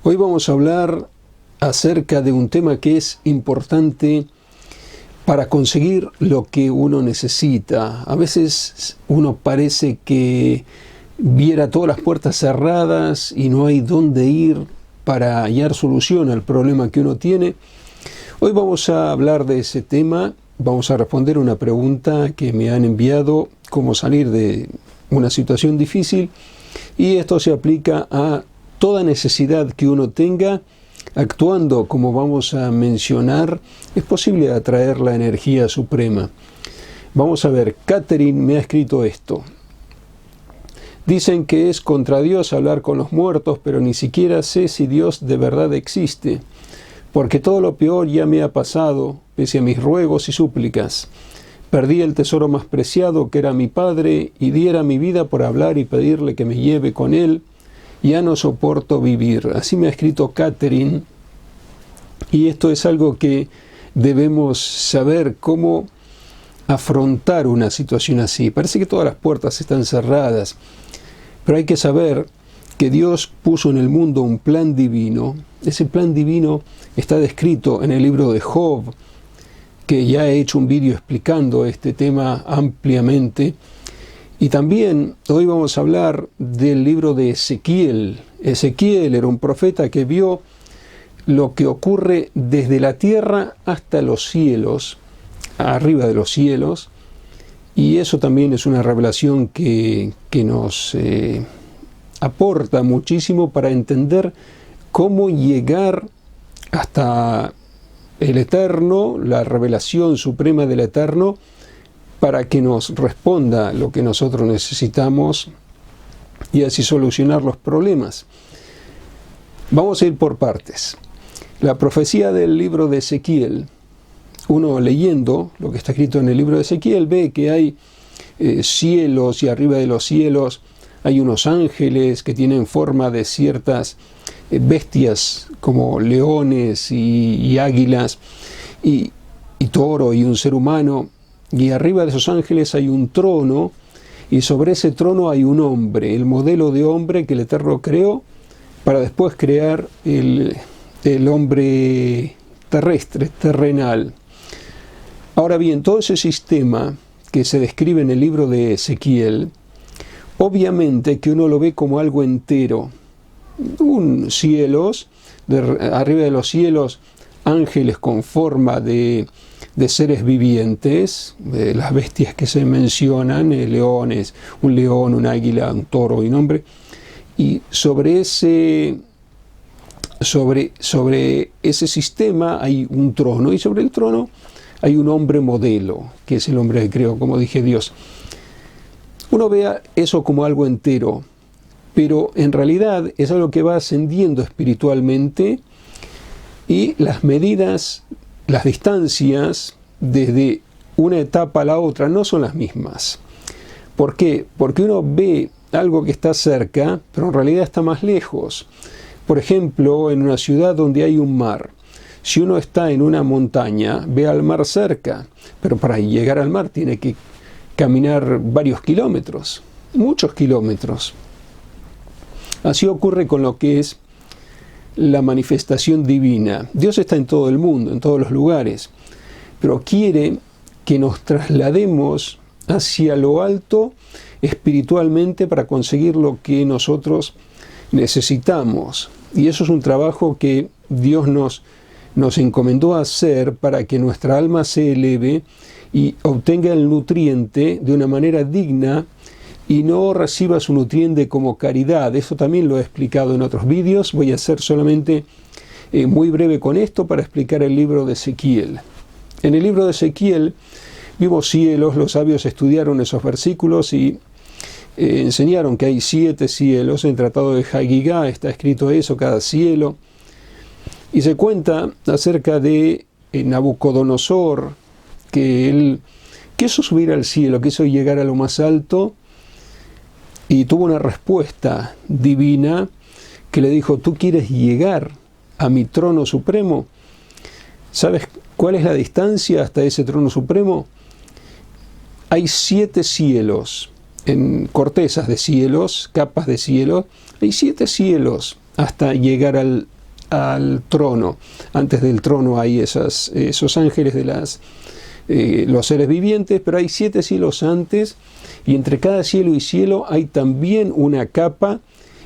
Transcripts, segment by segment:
Hoy vamos a hablar acerca de un tema que es importante para conseguir lo que uno necesita. A veces uno parece que viera todas las puertas cerradas y no hay dónde ir para hallar solución al problema que uno tiene. Hoy vamos a hablar de ese tema, vamos a responder una pregunta que me han enviado, cómo salir de una situación difícil, y esto se aplica a toda necesidad que uno tenga. Actuando como vamos a mencionar, es posible atraer la energía suprema. Vamos a ver, Catherine me ha escrito esto. Dicen que es contra Dios hablar con los muertos, pero ni siquiera sé si Dios de verdad existe, porque todo lo peor ya me ha pasado, pese a mis ruegos y súplicas. Perdí el tesoro más preciado, que era mi padre, y diera mi vida por hablar y pedirle que me lleve con él. Ya no soporto vivir. Así me ha escrito Catherine, y esto es algo que debemos saber cómo afrontar una situación así. Parece que todas las puertas están cerradas, pero hay que saber que Dios puso en el mundo un plan divino. Ese plan divino está descrito en el libro de Job, que ya he hecho un vídeo explicando este tema ampliamente. Y también hoy vamos a hablar del libro de Ezequiel. Ezequiel era un profeta que vio lo que ocurre desde la tierra hasta los cielos, arriba de los cielos, y eso también es una revelación que nos aporta muchísimo para entender cómo llegar hasta el Eterno, la revelación suprema del Eterno, para que nos responda lo que nosotros necesitamos y así solucionar los problemas. Vamos a ir por partes. La profecía del libro de Ezequiel, uno leyendo lo que está escrito en el libro de Ezequiel, ve que hay cielos, y arriba de los cielos hay unos ángeles que tienen forma de ciertas bestias como leones y águilas y toro y un ser humano. Y arriba de esos ángeles hay un trono, y sobre ese trono hay un hombre, el modelo de hombre que el Eterno creó para después crear el hombre terrestre, terrenal. Ahora bien, todo ese sistema que se describe en el libro de Ezequiel, obviamente que uno lo ve como algo entero. Cielos, arriba de los cielos, ángeles con forma de seres vivientes, las bestias que se mencionan, leones, un león, un águila, un toro y un hombre, y sobre ese sistema hay un trono, y sobre el trono hay un hombre modelo, que es el hombre que creó, como dije, Dios. Uno vea eso como algo entero, pero en realidad es algo que va ascendiendo espiritualmente, y las medidas, las distancias desde una etapa a la otra no son las mismas. ¿Por qué? Porque uno ve algo que está cerca, pero en realidad está más lejos. Por ejemplo, en una ciudad donde hay un mar, si uno está en una montaña, ve al mar cerca, pero para llegar al mar tiene que caminar varios kilómetros, muchos kilómetros. Así ocurre con lo que es la manifestación divina. Dios está en todo el mundo, en todos los lugares, pero quiere que nos traslademos hacia lo alto espiritualmente para conseguir lo que nosotros necesitamos. Y eso es un trabajo que Dios nos encomendó a hacer para que nuestra alma se eleve y obtenga el nutriente de una manera digna, y no reciba su nutriente como caridad. Eso también lo he explicado en otros vídeos. Voy a ser solamente muy breve con esto para explicar el libro de Ezequiel. En el libro de Ezequiel vimos cielos, los sabios estudiaron esos versículos y enseñaron que hay 7 cielos. En el Tratado de Hagigá está escrito eso, cada cielo. Y se cuenta acerca de Nabucodonosor, que él quiso subir al cielo, quiso llegar a lo más alto, y tuvo una respuesta divina que le dijo: ¿tú quieres llegar a mi trono supremo? ¿Sabes cuál es la distancia hasta ese trono supremo? Hay 7 cielos, en cortezas de cielos, capas de cielo, hay 7 cielos hasta llegar al trono. Antes del trono hay esos ángeles de los seres vivientes, pero hay 7 cielos antes, y entre cada cielo y cielo hay también una capa,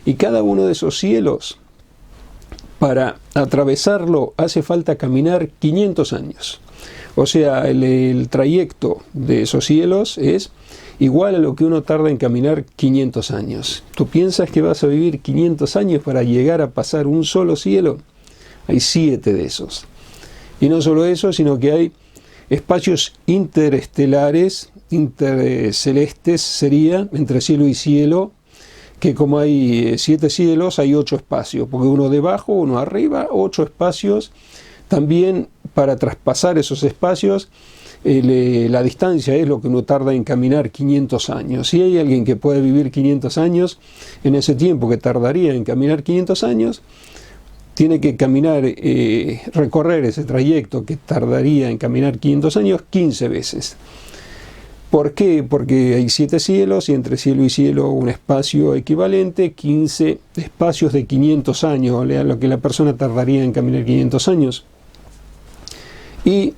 y cada uno de esos cielos, para atravesarlo, hace falta caminar 500 años. O sea, el trayecto de esos cielos es igual a lo que uno tarda en caminar 500 años. ¿Tú piensas que vas a vivir 500 años para llegar a pasar un solo cielo? Hay 7 de esos. Y no solo eso, sino que hay espacios interestelares, intercelestes sería, entre cielo y cielo, que como hay 7 cielos, hay 8 espacios, porque uno debajo, uno arriba, 8 espacios. También para traspasar esos espacios, la distancia es lo que uno tarda en caminar 500 años. Si hay alguien que puede vivir 500 años, en ese tiempo que tardaría en caminar 500 años, tiene que caminar, recorrer ese trayecto que tardaría en caminar 500 años 15 veces. ¿Por qué? Porque hay 7 cielos y entre cielo y cielo un espacio equivalente, 15 espacios de 500 años, o sea, lo que la persona tardaría en caminar 500 años. Y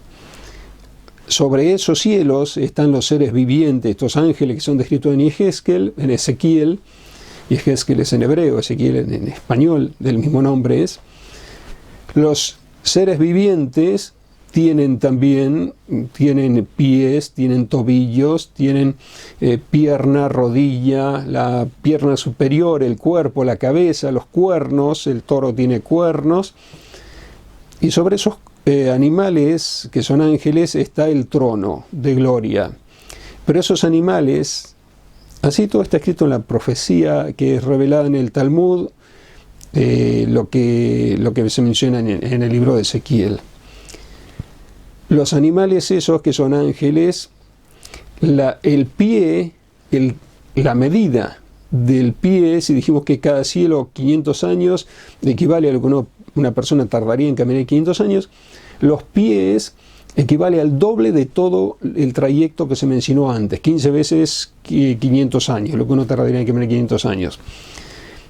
sobre esos cielos están los seres vivientes, estos ángeles que son descritos en Ezequiel, y Ezequiel es en hebreo, Ezequiel en español, del mismo nombre es. Los seres vivientes tienen pies, tienen tobillos, tienen pierna, rodilla, la pierna superior, el cuerpo, la cabeza, los cuernos, el toro tiene cuernos, y sobre esos animales que son ángeles está el trono de gloria. Pero esos animales, así todo está escrito en la profecía que es revelada en el Talmud, lo que se menciona en el libro de Ezequiel. Los animales esos que son ángeles, el pie, la medida del pie, si dijimos que cada cielo 500 años equivale a lo que una persona tardaría en caminar 500 años, los pies equivale al doble de todo el trayecto que se mencionó antes, 15 veces 500 años, lo que uno tardaría en caminar 500 años.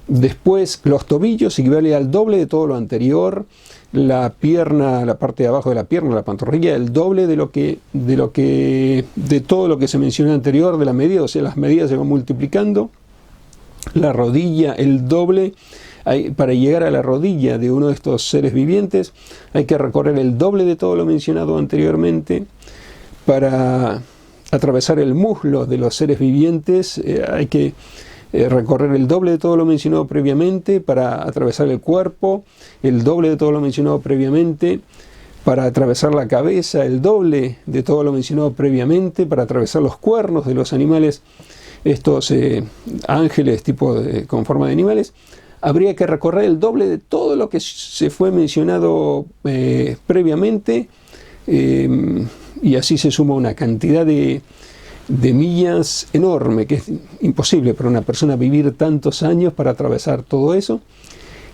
Después, los tobillos equivale al doble de todo lo anterior, la pierna, la parte de abajo de la pierna, la pantorrilla, el doble de todo lo que se mencionó anterior de la medida, o sea, las medidas se van multiplicando. La rodilla, el doble. Para llegar a la rodilla de uno de estos seres vivientes hay que recorrer el doble de todo lo mencionado anteriormente. Para atravesar el muslo de los seres vivientes hay que recorrer el doble de todo lo mencionado previamente. Para atravesar el cuerpo, el doble de todo lo mencionado previamente. Para atravesar la cabeza, el doble de todo lo mencionado previamente. Para atravesar los cuernos de los animales, estos ángeles con forma de animales, habría que recorrer el doble de todo lo que se fue mencionado previamente, y así se suma una cantidad de millas enorme, que es imposible para una persona vivir tantos años para atravesar todo eso.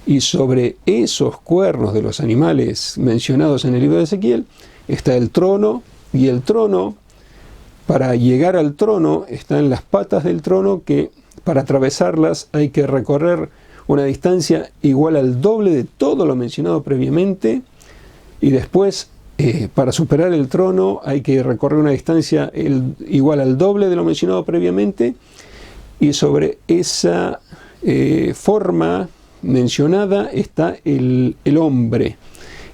Y sobre esos cuernos de los animales mencionados en el libro de Ezequiel está el trono, y el trono, para llegar al trono, están las patas del trono, que para atravesarlas hay que recorrer una distancia igual al doble de todo lo mencionado previamente, y después para superar el trono hay que recorrer una distancia igual al doble de lo mencionado previamente, y sobre esa forma mencionada está el hombre.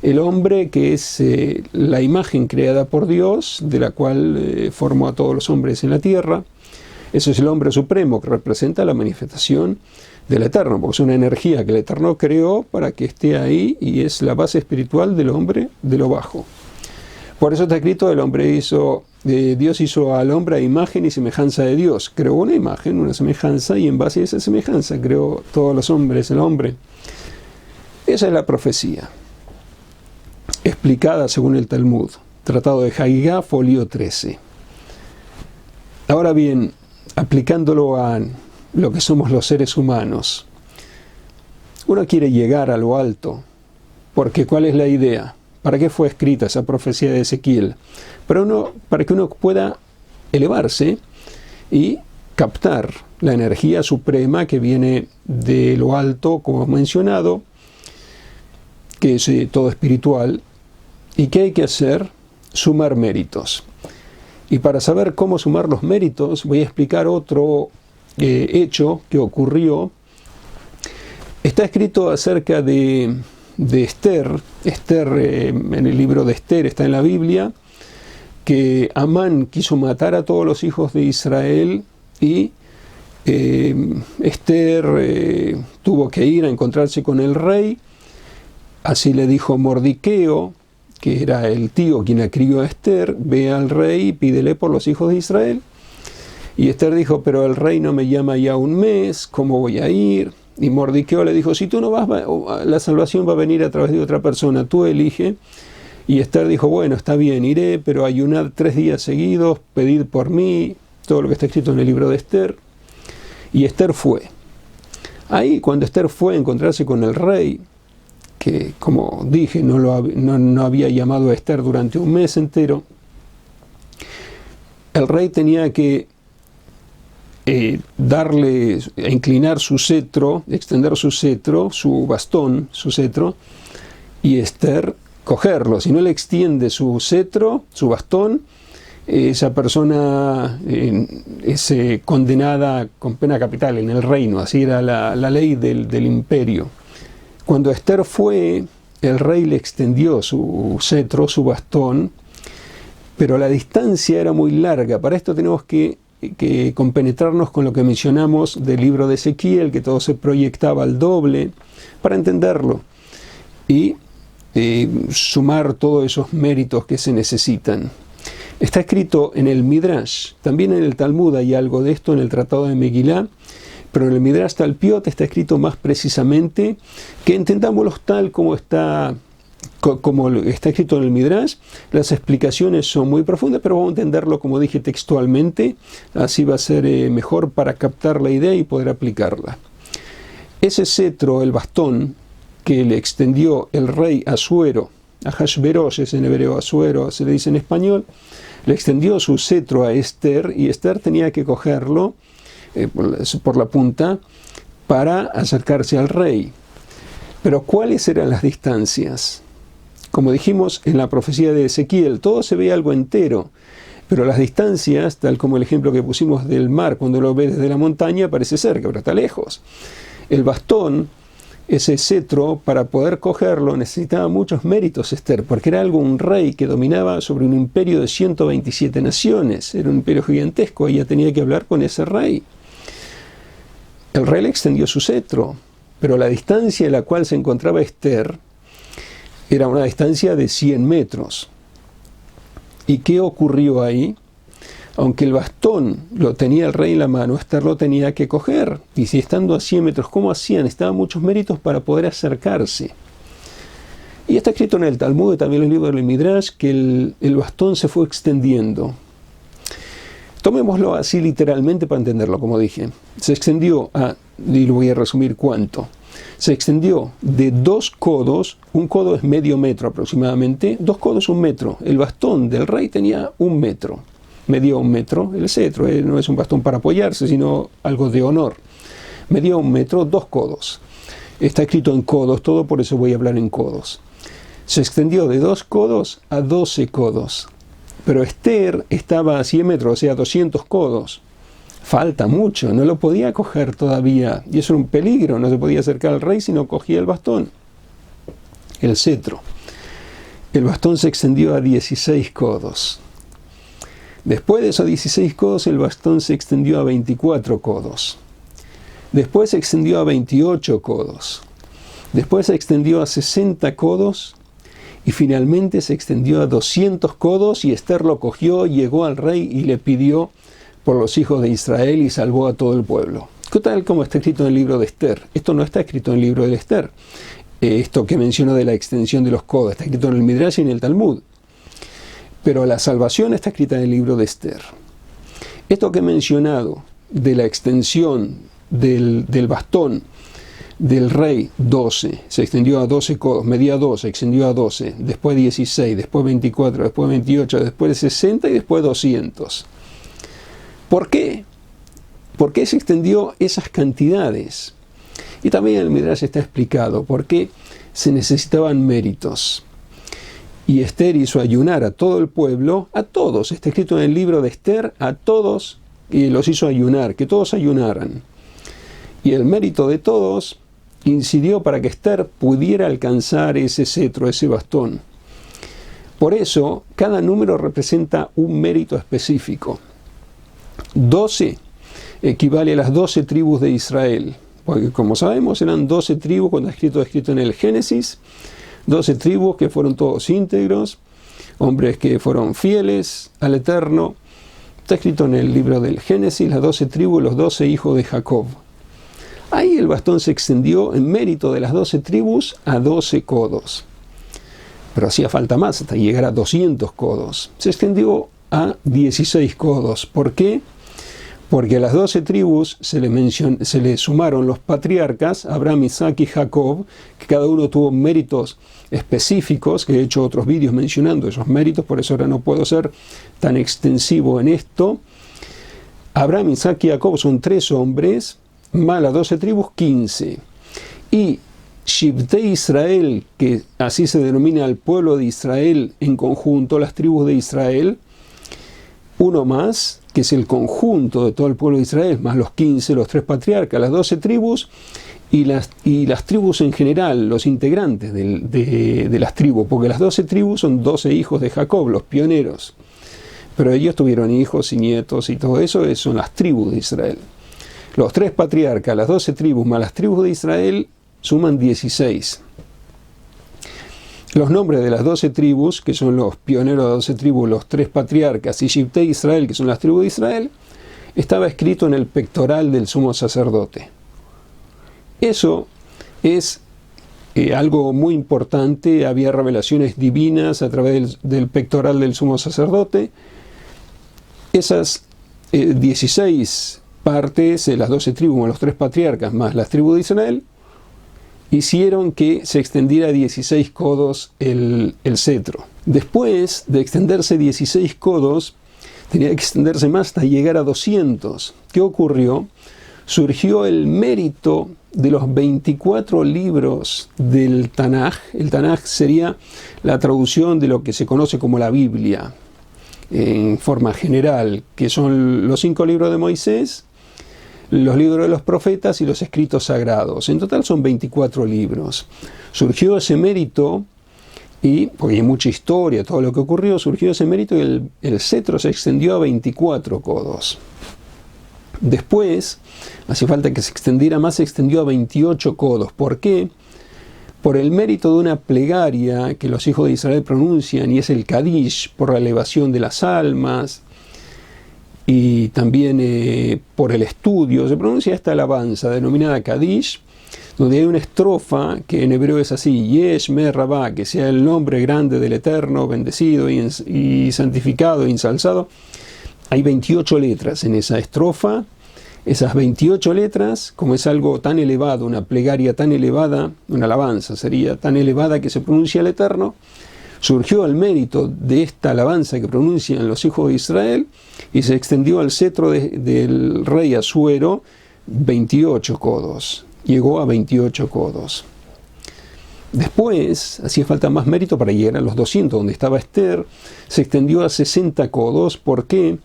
El hombre, que es la imagen creada por Dios, de la cual formó a todos los hombres en la tierra. Ese es el hombre supremo, que representa la manifestación del Eterno, porque es una energía que el Eterno creó para que esté ahí, y es la base espiritual del hombre de lo bajo. Por eso está escrito, Dios hizo al hombre a imagen y semejanza de Dios. Creó una imagen, una semejanza, y en base a esa semejanza creó todos los hombres, el hombre. Esa es la profecía, explicada según el Talmud, Tratado de Hagigá, folio 13. Ahora bien, aplicándolo a lo que somos los seres humanos, uno quiere llegar a lo alto, porque ¿cuál es la idea? ¿Para qué fue escrita esa profecía de Ezequiel? Para que uno pueda elevarse y captar la energía suprema que viene de lo alto, como mencionado, que es todo espiritual. ¿Y qué hay que hacer? Sumar méritos. Y para saber cómo sumar los méritos, voy a explicar otro hecho que ocurrió. Está escrito acerca de Esther. Esther, en el libro de Esther, está en la Biblia, que Amán quiso matar a todos los hijos de Israel y Esther tuvo que ir a encontrarse con el rey. Así le dijo Mordiqueo, que era el tío quien la crió a Esther: ve al rey y pídele por los hijos de Israel. Y Esther dijo: pero el rey no me llama ya un mes, ¿cómo voy a ir? Y Mordiqueo le dijo: si tú no vas, la salvación va a venir a través de otra persona, tú elige. Y Esther dijo: bueno, está bien, iré, pero ayunad 3 días seguidos, pedid por mí, todo lo que está escrito en el libro de Esther. Y Esther fue. Ahí, cuando Esther fue a encontrarse con el rey, que, como dije, no había llamado a Esther durante un mes entero, el rey tenía que inclinar su cetro, extender su cetro, su bastón, su cetro, y Esther cogerlo. Si no le extiende su cetro, su bastón, esa persona es condenada con pena capital en el reino. Así era la ley del imperio. Cuando Esther fue, el rey le extendió su cetro, su bastón, pero la distancia era muy larga. Para esto tenemos que compenetrarnos con lo que mencionamos del libro de Ezequiel, que todo se proyectaba al doble, para entenderlo y sumar todos esos méritos que se necesitan. Está escrito en el Midrash, también en el Talmud hay algo de esto, en el Tratado de Megilá, pero en el Midrash Talpiot está escrito más precisamente, que entendámoslo tal como está escrito en el Midrash. Las explicaciones son muy profundas, pero vamos a entenderlo, como dije, textualmente. Así va a ser mejor para captar la idea y poder aplicarla. Ese cetro, el bastón, que le extendió el rey Asuero, Ahasverosh es en hebreo, Asuero se le dice en español, le extendió su cetro a Esther, y Esther tenía que cogerlo por la punta para acercarse al rey. Pero ¿cuáles eran las distancias? Como dijimos en la profecía de Ezequiel, todo se ve algo entero, pero las distancias, tal como el ejemplo que pusimos del mar, cuando lo ves desde la montaña parece cerca, pero está lejos. El bastón, ese cetro, para poder cogerlo necesitaba muchos méritos Esther, porque era un rey que dominaba sobre un imperio de 127 naciones, era un imperio gigantesco, ella tenía que hablar con ese rey. El rey le extendió su cetro, pero la distancia en la cual se encontraba Esther era una distancia de 100 metros. ¿Y qué ocurrió ahí? Aunque el bastón lo tenía el rey en la mano, Esther lo tenía que coger. Y si estando a 100 metros, ¿cómo hacían? Estaban muchos méritos para poder acercarse. Y está escrito en el Talmud, también en el libro del Midrash, que el bastón se fue extendiendo. Tomémoslo así literalmente para entenderlo, como dije. Se extendió y lo voy a resumir cuánto. Se extendió de 2 codos, un codo es medio metro aproximadamente, 2 codos 1 metro. El bastón del rey tenía 1 metro, medía 1 metro. El cetro no es un bastón para apoyarse, sino algo de honor. Medía 1 metro, 2 codos. Está escrito en codos, todo por eso voy a hablar en codos. Se extendió de 2 codos a 12 codos. Pero Esther estaba a 100 metros, o sea, 200 codos. Falta mucho, no lo podía coger todavía. Y eso era un peligro, no se podía acercar al rey si no cogía el bastón, el cetro. El bastón se extendió a 16 codos. Después de esos 16 codos, el bastón se extendió a 24 codos. Después se extendió a 28 codos. Después se extendió a 60 codos. Y finalmente se extendió a 200 codos, y Esther lo cogió, llegó al rey y le pidió por los hijos de Israel y salvó a todo el pueblo. Tal como está escrito en el libro de Esther. Esto no está escrito en el libro de Esther. Esto que menciono de la extensión de los codos está escrito en el Midrash y en el Talmud. Pero la salvación está escrita en el libro de Esther. Esto que he mencionado de la extensión del bastón del rey, 12, se extendió a 12 codos, medía 12, extendió a 12, después 16, después 24, después 28, después 60 y después 200. ¿Por qué? ¿Por qué se extendió esas cantidades? Y también en el Midrash está explicado por qué se necesitaban méritos. Y Esther hizo ayunar a todo el pueblo, a todos, está escrito en el libro de Esther, a todos, y los hizo ayunar, que todos ayunaran. Y el mérito de todos incidió para que Esther pudiera alcanzar ese cetro, ese bastón. Por eso, cada número representa un mérito específico. 12 equivale a las 12 tribus de Israel, porque como sabemos eran 12 tribus cuando está escrito en el Génesis, 12 tribus que fueron todos íntegros, hombres que fueron fieles al Eterno. Está escrito en el libro del Génesis, las 12 tribus, los 12 hijos de Jacob. Ahí el bastón se extendió en mérito de las 12 tribus a 12 codos. Pero hacía falta más, hasta llegar a 200 codos. Se extendió a 16 codos. ¿Por qué? Porque a las 12 tribus se le sumaron los patriarcas, Abraham, Isaac y Jacob, que cada uno tuvo méritos específicos, que he hecho otros vídeos mencionando esos méritos, por eso ahora no puedo ser tan extensivo en esto. Abraham, Isaac y Jacob son 3 hombres, más las 12 tribus, 15. Y Shivtei Israel, que así se denomina al pueblo de Israel en conjunto, las tribus de Israel, uno más, que es el conjunto de todo el pueblo de Israel, más los 15, los 3 patriarcas, las 12 tribus, y las tribus en general, los integrantes de las tribus, porque las 12 tribus son 12 hijos de Jacob, los pioneros. Pero ellos tuvieron hijos y nietos y todo eso, son las tribus de Israel. Los 3 patriarcas, las 12 tribus más las tribus de Israel suman 16. Los nombres de las 12 tribus, que son los pioneros de 12 tribus, los 3 patriarcas y Shivtei Israel, que son las tribus de Israel, estaba escrito en el pectoral del sumo sacerdote. Eso es algo muy importante. Había revelaciones divinas a través del pectoral del sumo sacerdote. Esas 16 partes, las 12 tribus más los 3 patriarcas más las tribus de Israel, hicieron que se extendiera a 16 codos el cetro. Después de extenderse 16 codos, tenía que extenderse más hasta llegar a 200. ¿Qué ocurrió? Surgió el mérito de los 24 libros del Tanaj. El Tanaj sería la traducción de lo que se conoce como la Biblia, en forma general, que son los 5 libros de Moisés, los libros de los profetas y los escritos sagrados. En total son 24 libros. Surgió ese mérito, y porque hay mucha historia, todo lo que ocurrió, surgió ese mérito y el cetro se extendió a 24 codos. Después, hacía falta que se extendiera más, se extendió a 28 codos. ¿Por qué? Por el mérito de una plegaria que los hijos de Israel pronuncian, y es el Kadish, por la elevación de las almas, y también por el estudio. Se pronuncia esta alabanza denominada Kadish, donde hay una estrofa que en hebreo es así: Yesh me Rabá, que sea el nombre grande del Eterno, bendecido y santificado e ensalzado. Hay 28 letras en esa estrofa. Esas 28 letras, como es algo tan elevado, una plegaria tan elevada, una alabanza sería tan elevada que se pronuncia al Eterno, surgió el mérito de esta alabanza que pronuncian los hijos de Israel y se extendió al cetro del rey Asuero 28 codos. Llegó a 28 codos. Después, hacía falta más mérito para llegar a los 200, donde estaba Esther, se extendió a 60 codos. ¿Por qué?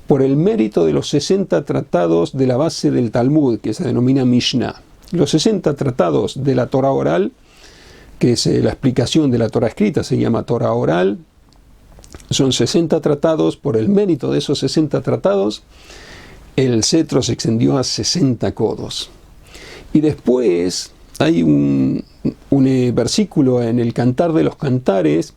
Por el mérito de los 60 tratados de la base del Talmud, que se denomina Mishnah. Los 60 tratados de la Torah oral, que es la explicación de la Torah escrita, se llama Torah oral. Son 60 tratados. Por el mérito de esos 60 tratados, el cetro se extendió a 60 codos. Y después hay un versículo en el Cantar de los Cantares,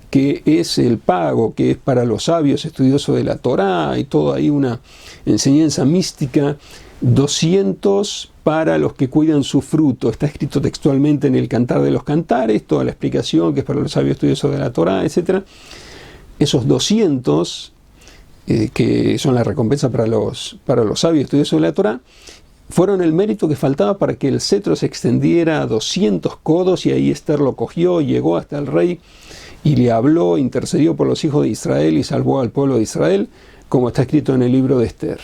que es el pago, que es para los sabios estudiosos de la Torá, y todo ahí una enseñanza mística. 200 para los que cuidan su fruto. Está escrito textualmente en el Cantar de los Cantares, toda la explicación que es para los sabios estudiosos de la Torá, etc. Esos 200, que son la recompensa para los sabios estudiosos de la Torá, fueron el mérito que faltaba para que el cetro se extendiera a 200 codos, y ahí Esther lo cogió, llegó hasta el rey y le habló, intercedió por los hijos de Israel y salvó al pueblo de Israel, como está escrito en el libro de Esther.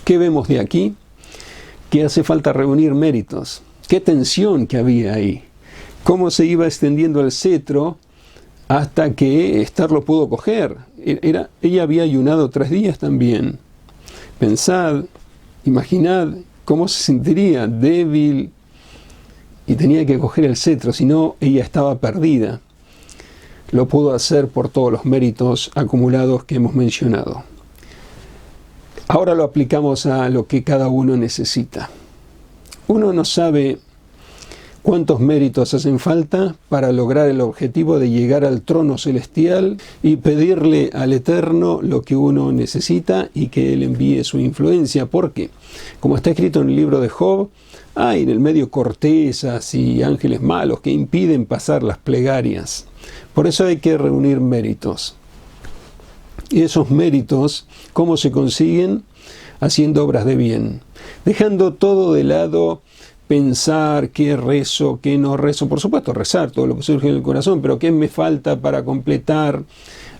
¿Qué vemos de aquí? Que hace falta reunir méritos. ¿Qué tensión que había ahí? ¿Cómo se iba extendiendo el cetro hasta que Esther lo pudo coger? Ella había ayunado 3 días también. Pensad, imaginad cómo se sentiría, débil, y tenía que coger el cetro, si no, ella estaba perdida. Lo pudo hacer por todos los méritos acumulados que hemos mencionado. Ahora lo aplicamos a lo que cada uno necesita. Uno no sabe cuántos méritos hacen falta para lograr el objetivo de llegar al trono celestial y pedirle al Eterno lo que uno necesita y que Él envíe su influencia. Porque, como está escrito en el libro de Job, hay en el medio cortezas y ángeles malos que impiden pasar las plegarias. Por eso hay que reunir méritos. Y esos méritos, ¿cómo se consiguen? Haciendo obras de bien. Dejando todo de lado, pensar qué rezo, qué no rezo. Por supuesto, rezar todo lo que surge en el corazón, pero qué me falta para completar.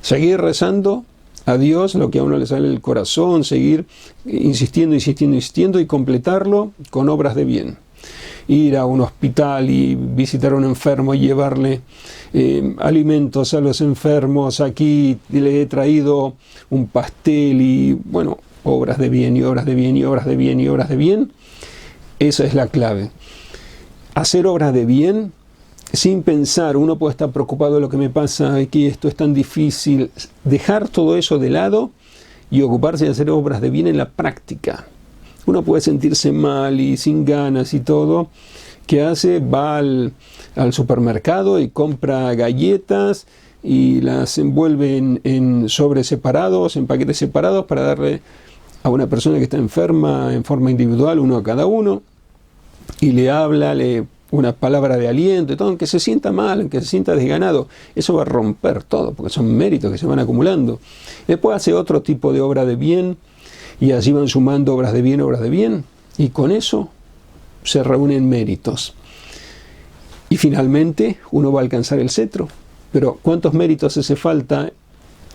Seguir rezando a Dios lo que a uno le sale del corazón, seguir insistiendo y completarlo con obras de bien. Ir a un hospital y visitar a un enfermo y llevarle alimentos a los enfermos. Aquí le he traído un pastel y, bueno, obras de bien y obras de bien y obras de bien y obras de bien. Esa es la clave. Hacer obras de bien sin pensar. Uno puede estar preocupado de lo que me pasa aquí, esto es tan difícil. Dejar todo eso de lado y ocuparse de hacer obras de bien en la práctica. Uno puede sentirse mal y sin ganas y todo. ¿Qué hace? Va al supermercado y compra galletas y las envuelve en sobres separados, en paquetes separados, para darle a una persona que está enferma en forma individual, uno a cada uno, y le habla, una palabra de aliento y todo, aunque se sienta mal, aunque se sienta desganado. Eso va a romper todo, porque son méritos que se van acumulando. Después hace otro tipo de obra de bien, y así van sumando obras de bien, y con eso se reúnen méritos. Y finalmente uno va a alcanzar el cetro. Pero ¿cuántos méritos hace falta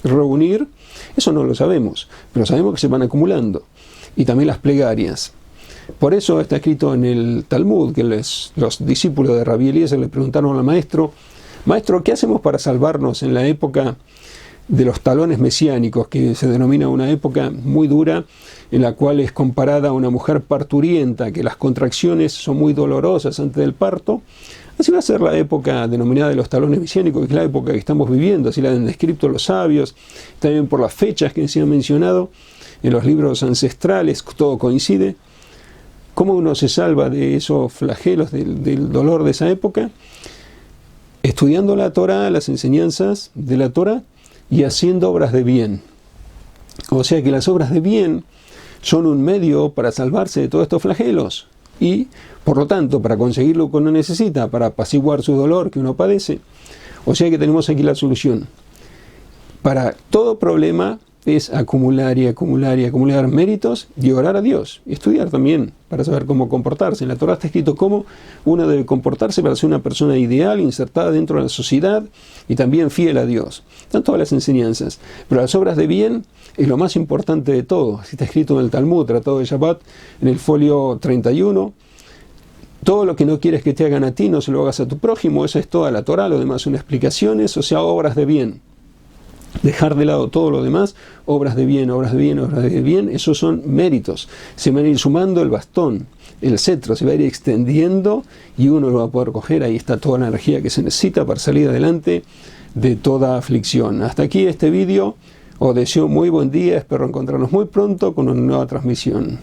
reunir? Eso no lo sabemos, pero sabemos que se van acumulando. Y también las plegarias. Por eso está escrito en el Talmud que los discípulos de Rabbi Eliezer le preguntaron al maestro: Maestro, ¿qué hacemos para salvarnos en la época de los talones mesiánicos, que se denomina una época muy dura, en la cual es comparada a una mujer parturienta, que las contracciones son muy dolorosas antes del parto? Así va a ser la época denominada de los talones mesiánicos, que es la época que estamos viviendo, así la han descrito los sabios, también por las fechas que se han mencionado en los libros ancestrales, todo coincide. ¿Cómo uno se salva de esos flagelos, del dolor de esa época? Estudiando la Torah, las enseñanzas de la Torah, y haciendo obras de bien. O sea que las obras de bien son un medio para salvarse de todos estos flagelos. Y, por lo tanto, para conseguir lo que uno necesita, para apaciguar su dolor que uno padece. O sea que tenemos aquí la solución. Para todo problema es acumular méritos y orar a Dios. Y estudiar también para saber cómo comportarse. En la Torah está escrito cómo uno debe comportarse para ser una persona ideal, insertada dentro de la sociedad y también fiel a Dios. Están todas las enseñanzas. Pero las obras de bien es lo más importante de todo. Así está escrito en el Talmud, Tratado de Shabbat, en el folio 31. Todo lo que no quieres que te hagan a ti, no se lo hagas a tu prójimo. Esa es toda la Torah. Lo demás son explicaciones, o sea, obras de bien. Dejar de lado todo lo demás, obras de bien, esos son méritos. Se van a ir sumando el bastón, el cetro, se va a ir extendiendo y uno lo va a poder coger. Ahí está toda la energía que se necesita para salir adelante de toda aflicción. Hasta aquí este vídeo. Os deseo muy buen día, espero encontrarnos muy pronto con una nueva transmisión.